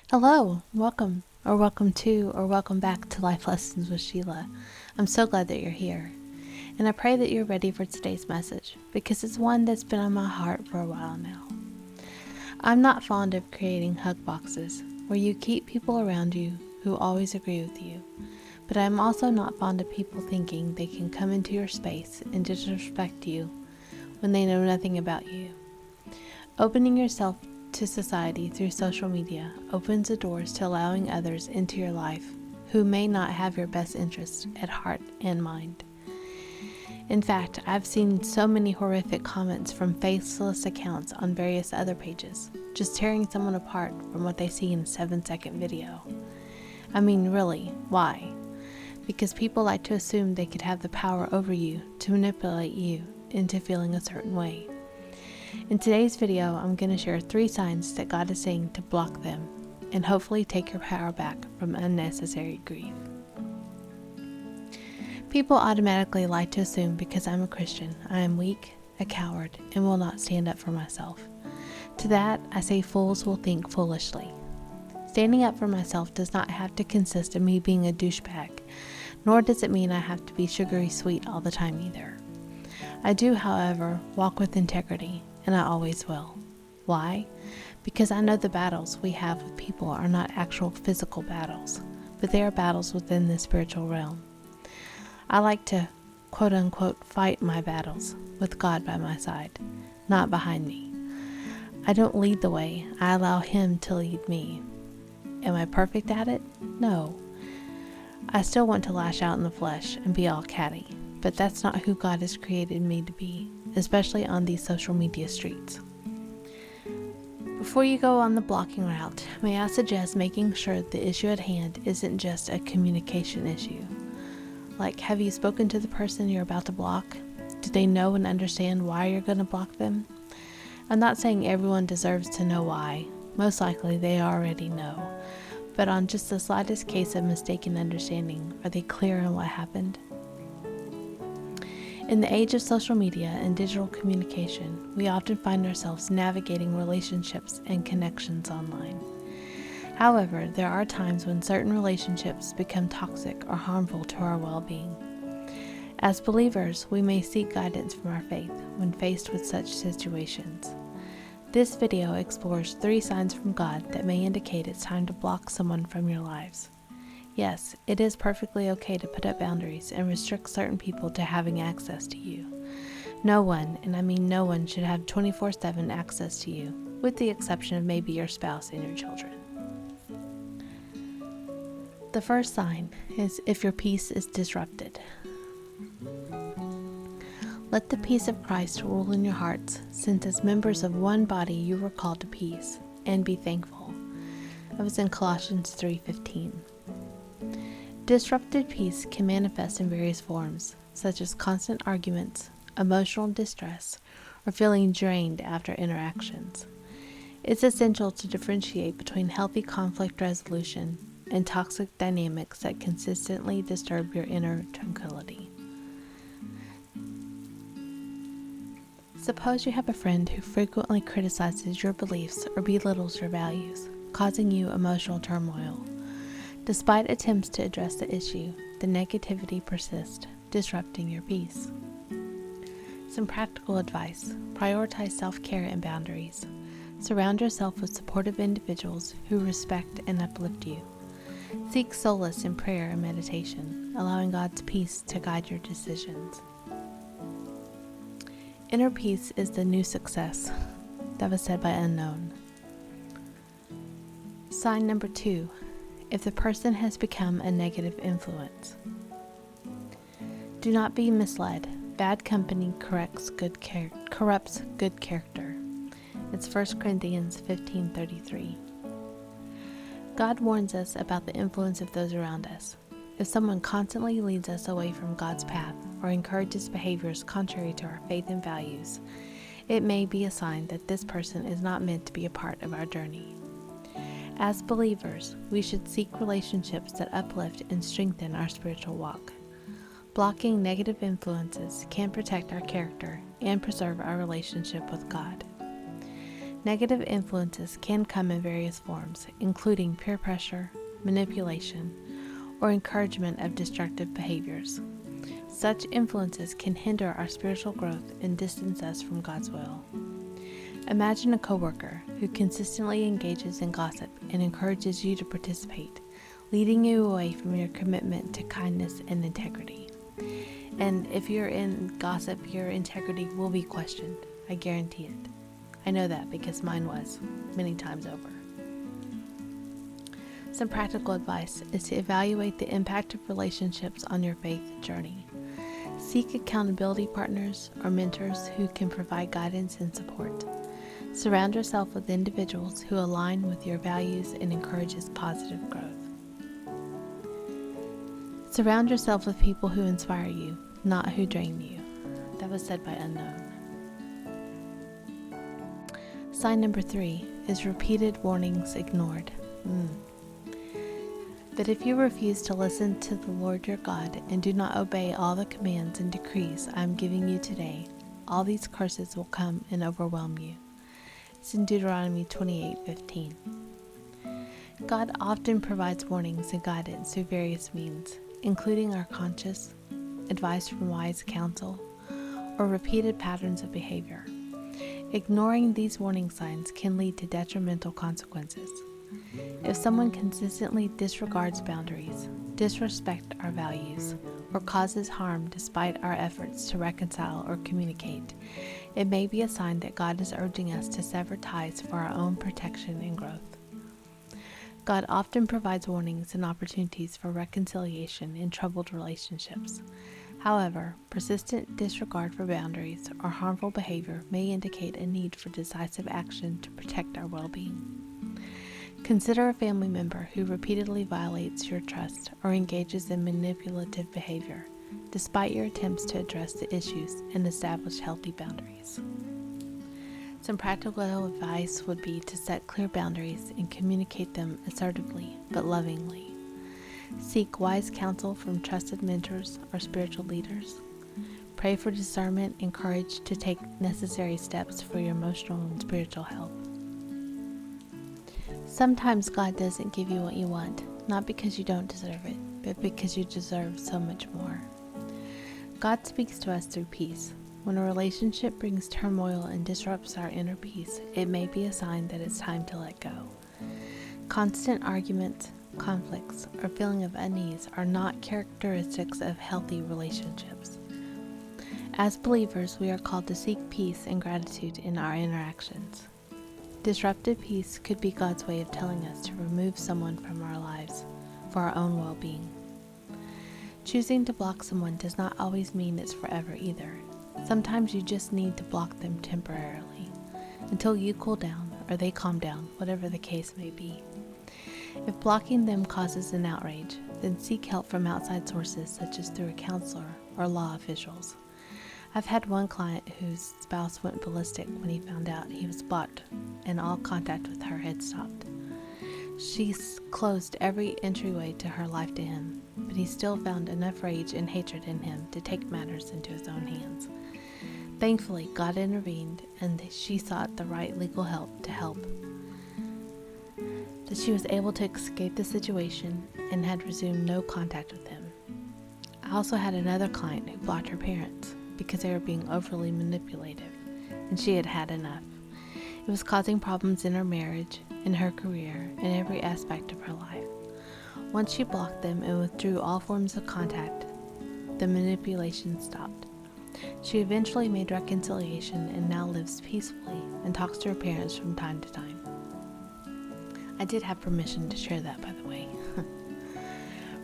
Hello, welcome to, or welcome back to Life Lessons with Sheila. I'm so glad that you're here. And I pray that you're ready for today's message, because it's one that's been on my heart for a while now. I'm not fond of creating hug boxes, where you keep people around you who always agree with you. But I'm also not fond of people thinking they can come into your space and disrespect you when they know nothing about you. Opening yourself to society through social media opens the doors to allowing others into your life who may not have your best interests at heart and mind. In fact, I've seen so many horrific comments from faceless accounts on various other pages, just tearing someone apart from what they see in a 7-second video. I mean, really, why? Because people like to assume they could have the power over you to manipulate you into feeling a certain way. In today's video, I'm going to share 3 signs that God is saying to block them and hopefully take your power back from unnecessary grief. People automatically like to assume because I'm a Christian, I am weak, a coward, and will not stand up for myself. To that, I say fools will think foolishly. Standing up for myself does not have to consist of me being a douchebag, nor does it mean I have to be sugary sweet all the time either. I do, however, walk with integrity, and I always will. Why? Because I know the battles we have with people are not actual physical battles, but they are battles within the spiritual realm. I like to, quote-unquote, fight my battles with God by my side, not behind me. I don't lead the way, I allow Him to lead me. Am I perfect at it? No. I still want to lash out in the flesh and be all catty, but that's not who God has created me to be, especially on these social media streets. Before you go on the blocking route, may I suggest making sure the issue at hand isn't just a communication issue. Like, have you spoken to the person you're about to block? Do they know and understand why you're going to block them? I'm not saying everyone deserves to know why. Most likely they already know. But on just the slightest case of mistaken understanding, are they clear on what happened? In the age of social media and digital communication, we often find ourselves navigating relationships and connections online. However, there are times when certain relationships become toxic or harmful to our well-being. As believers, we may seek guidance from our faith when faced with such situations. This video explores 3 signs from God that may indicate it's time to block someone from your lives. Yes, it is perfectly okay to put up boundaries and restrict certain people to having access to you. No one, and I mean no one, should have 24/7 access to you, with the exception of maybe your spouse and your children. The first sign is if your peace is disrupted. Let the peace of Christ rule in your hearts, since as members of one body you were called to peace, and be thankful. That was in Colossians 3:15. Disrupted peace can manifest in various forms, such as constant arguments, emotional distress, or feeling drained after interactions. It's essential to differentiate between healthy conflict resolution and toxic dynamics that consistently disturb your inner tranquility. Suppose you have a friend who frequently criticizes your beliefs or belittles your values, causing you emotional turmoil. Despite attempts to address the issue, the negativity persists, disrupting your peace. Some practical advice: prioritize self-care and boundaries. Surround yourself with supportive individuals who respect and uplift you. Seek solace in prayer and meditation, allowing God's peace to guide your decisions. Inner peace is the new success. That was said by Unknown. Sign number 2. If the person has become a negative influence. Do not be misled. Bad company corrupts good character. It's 1 Corinthians 15:33. God warns us about the influence of those around us. If someone constantly leads us away from God's path or encourages behaviors contrary to our faith and values, it may be a sign that this person is not meant to be a part of our journey. As believers, we should seek relationships that uplift and strengthen our spiritual walk. Blocking negative influences can protect our character and preserve our relationship with God. Negative influences can come in various forms, including peer pressure, manipulation, or encouragement of destructive behaviors. Such influences can hinder our spiritual growth and distance us from God's will. Imagine a coworker who consistently engages in gossip and encourages you to participate, leading you away from your commitment to kindness and integrity. And if you're in gossip, your integrity will be questioned. I guarantee it. I know that because mine was, many times over. Some practical advice is to evaluate the impact of relationships on your faith journey. Seek accountability partners or mentors who can provide guidance and support. Surround yourself with individuals who align with your values and encourages positive growth. Surround yourself with people who inspire you, not who drain you. That was said by Unknown. Sign number 3 is repeated warnings ignored. But if you refuse to listen to the Lord your God and do not obey all the commands and decrees I am giving you today, all these curses will come and overwhelm you. It's in Deuteronomy 28:15. God often provides warnings and guidance through various means, including our conscience, advice from wise counsel, or repeated patterns of behavior. Ignoring these warning signs can lead to detrimental consequences. If someone consistently disregards boundaries, disrespects our values, or causes harm despite our efforts to reconcile or communicate, it may be a sign that God is urging us to sever ties for our own protection and growth. God often provides warnings and opportunities for reconciliation in troubled relationships. However, persistent disregard for boundaries or harmful behavior may indicate a need for decisive action to protect our well-being. Consider a family member who repeatedly violates your trust or engages in manipulative behavior, despite your attempts to address the issues and establish healthy boundaries. Some practical advice would be to set clear boundaries and communicate them assertively but lovingly. Seek wise counsel from trusted mentors or spiritual leaders. Pray for discernment and courage to take necessary steps for your emotional and spiritual health. Sometimes God doesn't give you what you want, not because you don't deserve it, but because you deserve so much more. God speaks to us through peace. When a relationship brings turmoil and disrupts our inner peace, it may be a sign that it's time to let go. Constant arguments, conflicts, or feeling of unease are not characteristics of healthy relationships. As believers, we are called to seek peace and gratitude in our interactions. Disrupted peace could be God's way of telling us to remove someone from our lives for our own well-being. Choosing to block someone does not always mean it's forever either. Sometimes you just need to block them temporarily, until you cool down or they calm down, whatever the case may be. If blocking them causes an outrage, then seek help from outside sources such as through a counselor or law officials. I've had one client whose spouse went ballistic when he found out he was blocked and all contact with her had stopped. She's closed every entryway to her life to him, but he still found enough rage and hatred in him to take matters into his own hands. Thankfully, God intervened and she sought the right legal help to help. That she was able to escape the situation and had resumed no contact with him. I also had another client who blocked her parents because they were being overly manipulative, and she had had enough. It was causing problems in her marriage, in her career, and every aspect of her life. Once she blocked them and withdrew all forms of contact, the manipulation stopped. She eventually made reconciliation and now lives peacefully and talks to her parents from time to time. I did have permission to share that, by the way.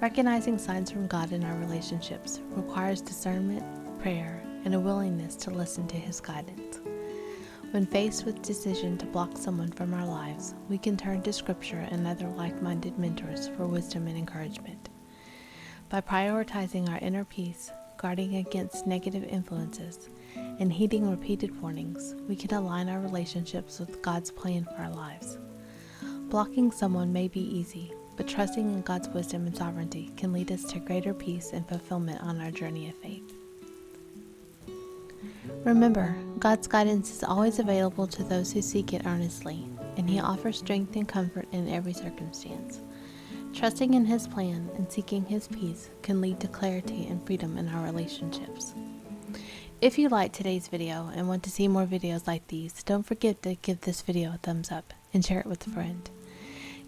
Recognizing signs from God in our relationships requires discernment, prayer, and a willingness to listen to His guidance. When faced with decision to block someone from our lives, we can turn to Scripture and other like-minded mentors for wisdom and encouragement. By prioritizing our inner peace, guarding against negative influences, and heeding repeated warnings, we can align our relationships with God's plan for our lives. Blocking someone may be easy, but trusting in God's wisdom and sovereignty can lead us to greater peace and fulfillment on our journey of faith. Remember, God's guidance is always available to those who seek it earnestly, and He offers strength and comfort in every circumstance. Trusting in His plan and seeking His peace can lead to clarity and freedom in our relationships. If you liked today's video and want to see more videos like these, don't forget to give this video a thumbs up and share it with a friend.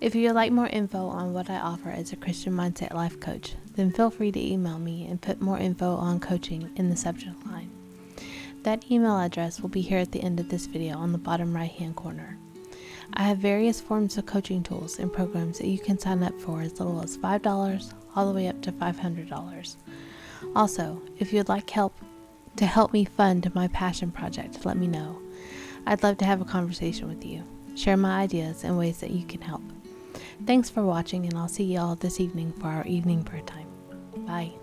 If you would like more info on what I offer as a Christian Mindset Life Coach, then feel free to email me and put more info on coaching in the subject line. That email address will be here at the end of this video on the bottom right hand corner. I have various forms of coaching tools and programs that you can sign up for as little as $5 all the way up to $500. Also, if you'd like help to help me fund my passion project, let me know. I'd love to have a conversation with you, share my ideas and ways that you can help. Thanks for watching, and I'll see y'all this evening for our evening prayer time. Bye.